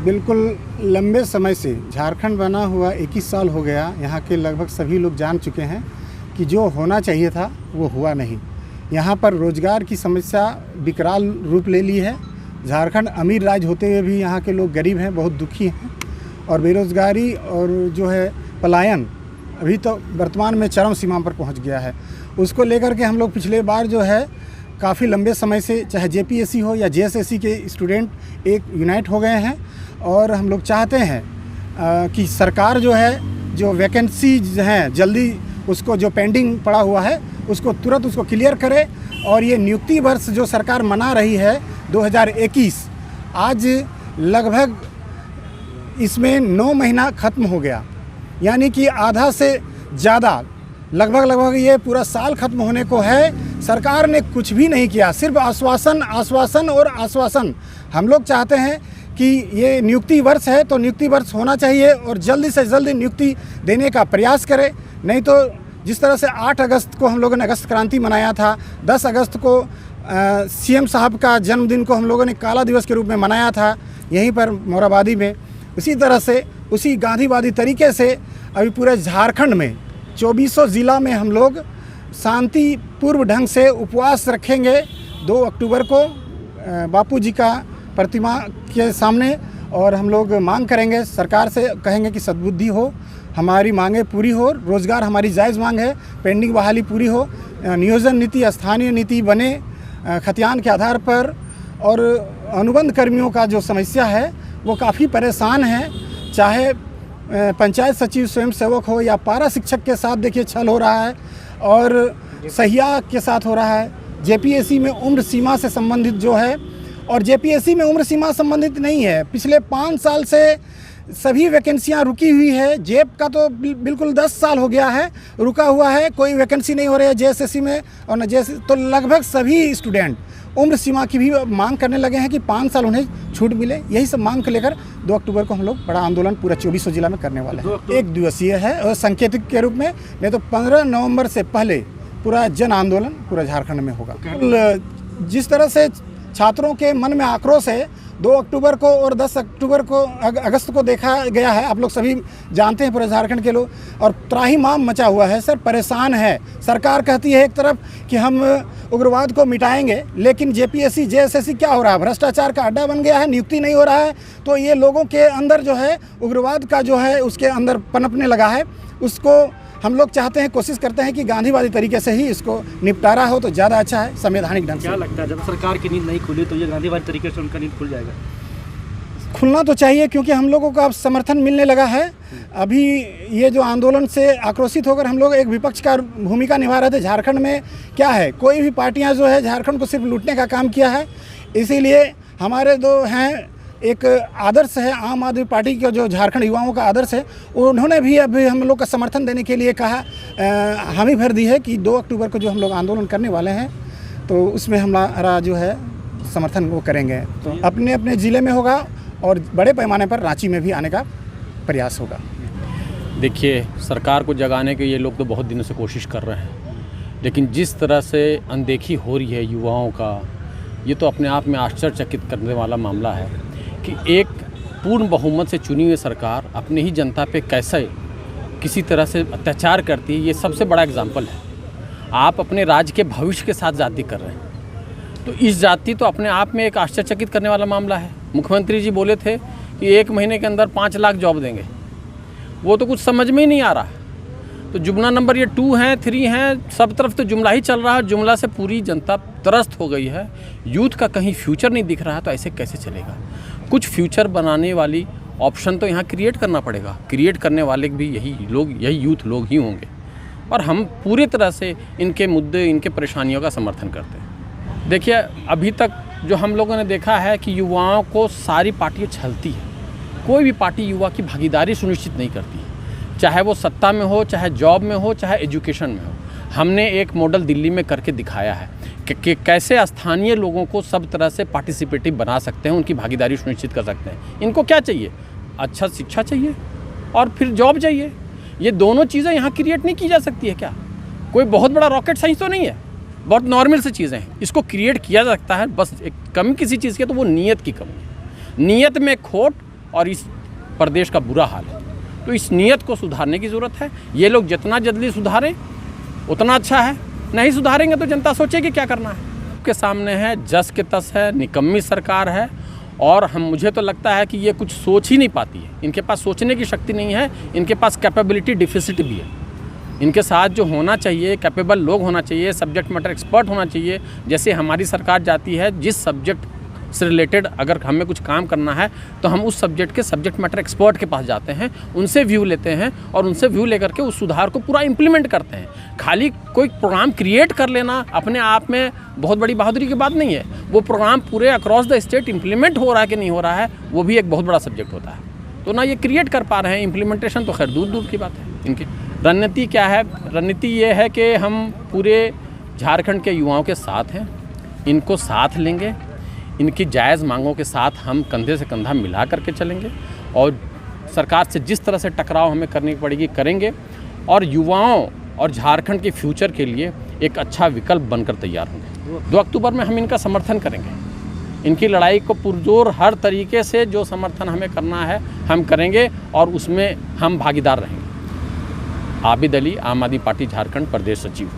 बिल्कुल लंबे समय से झारखंड बना हुआ 21 साल हो गया। यहाँ के लगभग सभी लोग जान चुके हैं कि जो होना चाहिए था वो हुआ नहीं। यहाँ पर रोज़गार की समस्या विकराल रूप ले ली है। झारखंड अमीर राज्य होते हुए भी यहाँ के लोग गरीब हैं, बहुत दुखी हैं और बेरोज़गारी और जो है पलायन अभी तो वर्तमान में चरम सीमा पर पहुँच गया है। उसको लेकर के हम लोग पिछले बार जो है काफ़ी लंबे समय से चाहे जेपीएससी हो या जेएसएससी के स्टूडेंट एक यूनाइट हो गए हैं और हम लोग चाहते हैं कि सरकार जो है जो वैकेंसीज हैं जल्दी उसको जो पेंडिंग पड़ा हुआ है उसको तुरंत उसको क्लियर करे। और ये नियुक्ति वर्ष जो सरकार मना रही है 2021 आज लगभग इसमें 9 महीना ख़त्म हो गया, यानी कि आधा से ज़्यादा लगभग ये पूरा साल ख़त्म होने को है। सरकार ने कुछ भी नहीं किया, सिर्फ आश्वासन आश्वासन और आश्वासन। हम लोग चाहते हैं कि ये नियुक्ति वर्ष है तो नियुक्ति वर्ष होना चाहिए और जल्दी से जल्दी नियुक्ति देने का प्रयास करें। नहीं तो जिस तरह से 8 अगस्त को हम लोगों ने अगस्त क्रांति मनाया था, 10 अगस्त को सीएम साहब का जन्मदिन को हम लोगों ने काला दिवस के रूप में मनाया था यहीं पर मोराबादी में, उसी तरह से उसी गांधीवादी तरीके से अभी पूरे झारखंड में 2400 ज़िला में हम लोग शांतिपूर्व ढंग से उपवास रखेंगे 2 अक्टूबर को बापू जी का प्रतिमा के सामने। और हम लोग मांग करेंगे, सरकार से कहेंगे कि सद्बुद्धि हो, हमारी मांगें पूरी हो, रोज़गार हमारी जायज़ मांग है, पेंडिंग बहाली पूरी हो, नियोजन नीति स्थानीय नीति बने खतियान के आधार पर। और अनुबंध कर्मियों का जो समस्या है वो काफ़ी परेशान है, चाहे पंचायत सचिव स्वयं सेवक हो या पारा शिक्षक के साथ देखिए छल हो रहा है और सहिया के साथ हो रहा है। जेपीएससी में उम्र सीमा से संबंधित जो है, और जेपीएससी में उम्र सीमा संबंधित नहीं है, पिछले 5 साल से सभी वैकेंसियां रुकी हुई है। जेप का तो बिल्कुल 10 साल हो गया है रुका हुआ है, कोई वैकेंसी नहीं हो रही है जेएसएससी में और न जेएसएससी। तो लगभग सभी स्टूडेंट उम्र सीमा की भी मांग करने लगे हैं कि 5 साल उन्हें छूट मिले। यही सब मांग को लेकर 2 अक्टूबर को हम लोग बड़ा आंदोलन पूरा 2400 जिला में करने वाले हैं। 1 दिवसीय है और सांकेतिक के रूप में, नहीं तो 15 नवंबर से पहले पूरा जन आंदोलन पूरा झारखंड में होगा। जिस तरह से छात्रों के मन में आक्रोश है 2 अक्टूबर को और 10 अक्टूबर को अगस्त को देखा गया है, आप लोग सभी जानते हैं पूरे झारखंड के लोग, और त्राहिमाम मचा हुआ है सर, परेशान है। सरकार कहती है एक तरफ कि हम उग्रवाद को मिटाएंगे, लेकिन जेपीएससी जेएसएससी क्या हो रहा है, भ्रष्टाचार का अड्डा बन गया है, नियुक्ति नहीं हो रहा है। तो ये लोगों के अंदर जो है उग्रवाद का जो है उसके अंदर पनपने लगा है। उसको हम लोग चाहते हैं, कोशिश करते हैं कि गांधीवादी तरीके से ही इसको निपटारा हो तो ज़्यादा अच्छा है, संवैधानिक ढंग से। क्या लगता है जब सरकार की नींद नहीं खुली तो ये गांधीवादी तरीके से उनका नींद खुल जाएगा? खुलना तो चाहिए क्योंकि हम लोगों को अब समर्थन मिलने लगा है। अभी ये जो आंदोलन से आक्रोशित होकर हम लोग एक विपक्ष का भूमिका निभा रहे थे। झारखंड में क्या है, कोई भी पार्टियां जो है झारखंड को सिर्फ लूटने का काम किया है। इसीलिए हमारे जो हैं एक आदर्श है आम आदमी पार्टी का, जो झारखंड युवाओं का आदर्श है, उन्होंने भी अभी हम लोग का समर्थन देने के लिए कहा, हामी भर दी है कि 2 अक्टूबर को जो हम लोग आंदोलन करने वाले हैं तो उसमें हमारा जो है समर्थन वो करेंगे। तो अपने अपने ज़िले में होगा और बड़े पैमाने पर रांची में भी आने का प्रयास होगा। देखिए, सरकार को जगाने के ये लोग तो बहुत दिनों से कोशिश कर रहे हैं, लेकिन जिस तरह से अनदेखी हो रही है युवाओं का, ये तो अपने आप में आश्चर्यचकित करने वाला मामला है कि एक पूर्ण बहुमत से चुनी हुई सरकार अपने ही जनता पे कैसे किसी तरह से अत्याचार करती है। ये सबसे बड़ा एग्जाम्पल है। आप अपने राज्य के भविष्य के साथ जाति कर रहे हैं, तो इस जाति तो अपने आप में एक आश्चर्यचकित करने वाला मामला है। मुख्यमंत्री जी बोले थे कि 1 महीने के अंदर 5 लाख जॉब देंगे, वो तो कुछ समझ में ही नहीं आ रहा। तो जुमला नंबर ये 2 हैं, 3 हैं, सब तरफ तो जुमला ही चल रहा है। जुमला से पूरी जनता त्रस्त हो गई है। यूथ का कहीं फ्यूचर नहीं दिख रहा है, तो ऐसे कैसे चलेगा? कुछ फ्यूचर बनाने वाली ऑप्शन तो यहाँ क्रिएट करना पड़ेगा। क्रिएट करने वाले भी यही लोग, यही यूथ लोग ही होंगे, और हम पूरी तरह से इनके मुद्दे, इनके परेशानियों का समर्थन करते हैं। देखिए, अभी तक जो हम लोगों ने देखा है कि युवाओं को सारी पार्टियाँ छलती है। कोई भी पार्टी युवा की भागीदारी सुनिश्चित नहीं करती, चाहे वो सत्ता में हो, चाहे जॉब में हो, चाहे एजुकेशन में हो। हमने एक मॉडल दिल्ली में करके दिखाया है कि कैसे स्थानीय लोगों को सब तरह से पार्टिसिपेटिव बना सकते हैं, उनकी भागीदारी सुनिश्चित कर सकते हैं। इनको क्या चाहिए? अच्छा शिक्षा चाहिए और फिर जॉब चाहिए। ये दोनों चीज़ें यहाँ क्रिएट नहीं की जा सकती है क्या? कोई बहुत बड़ा रॉकेट साइंस तो नहीं है, बहुत नॉर्मल सी चीज़ें हैं। इसको क्रिएट किया जा सकता है, बस एक कमी किसी चीज़ की, तो वो नीयत की कमी है। नीयत में खोट और इस प्रदेश का बुरा हाल है। तो इस नीयत को सुधारने की ज़रूरत है। ये लोग जितना जल्दी सुधारें उतना अच्छा है, नहीं सुधारेंगे तो जनता सोचेगी क्या करना है। के सामने है, जस के तस है, निकम्मी सरकार है और मुझे तो लगता है कि ये कुछ सोच ही नहीं पाती है। इनके पास सोचने की शक्ति नहीं है, इनके पास कैपेबिलिटी डिफिसिट भी है। इनके साथ जो होना चाहिए, कैपेबल लोग होना चाहिए, सब्जेक्ट मैटर एक्सपर्ट होना चाहिए। जैसे हमारी सरकार जाती है, जिस सब्जेक्ट से रिलेटेड अगर हमें कुछ काम करना है तो हम उस सब्जेक्ट के सब्जेक्ट मैटर एक्सपर्ट के पास जाते हैं, उनसे व्यू लेते हैं और उनसे व्यू लेकर के उस सुधार को पूरा इम्प्लीमेंट करते हैं। खाली कोई प्रोग्राम क्रिएट कर लेना अपने आप में बहुत बड़ी बहादुरी की बात नहीं है। वो प्रोग्राम पूरे अक्रॉस द स्टेट इम्प्लीमेंट हो रहा है कि नहीं हो रहा है, वो भी एक बहुत बड़ा सब्जेक्ट होता है। तो ना ये क्रिएट कर पा रहे हैं, इम्प्लीमेंटेशन तो खैर दूर दूर की बात है इनकी। रणनीति क्या है? रणनीति ये है कि हम पूरे झारखंड के युवाओं के साथ हैं, इनको साथ लेंगे, इनकी जायज़ मांगों के साथ हम कंधे से कंधा मिला करके चलेंगे और सरकार से जिस तरह से टकराव हमें करनी पड़ेगी करेंगे और युवाओं और झारखंड के फ्यूचर के लिए एक अच्छा विकल्प बनकर तैयार होंगे। 2 अक्टूबर में हम इनका समर्थन करेंगे, इनकी लड़ाई को पुरजोर हर तरीके से जो समर्थन हमें करना है हम करेंगे और उसमें हम भागीदार रहेंगे। आबिद अली, आम आदमी पार्टी झारखंड प्रदेश सचिव।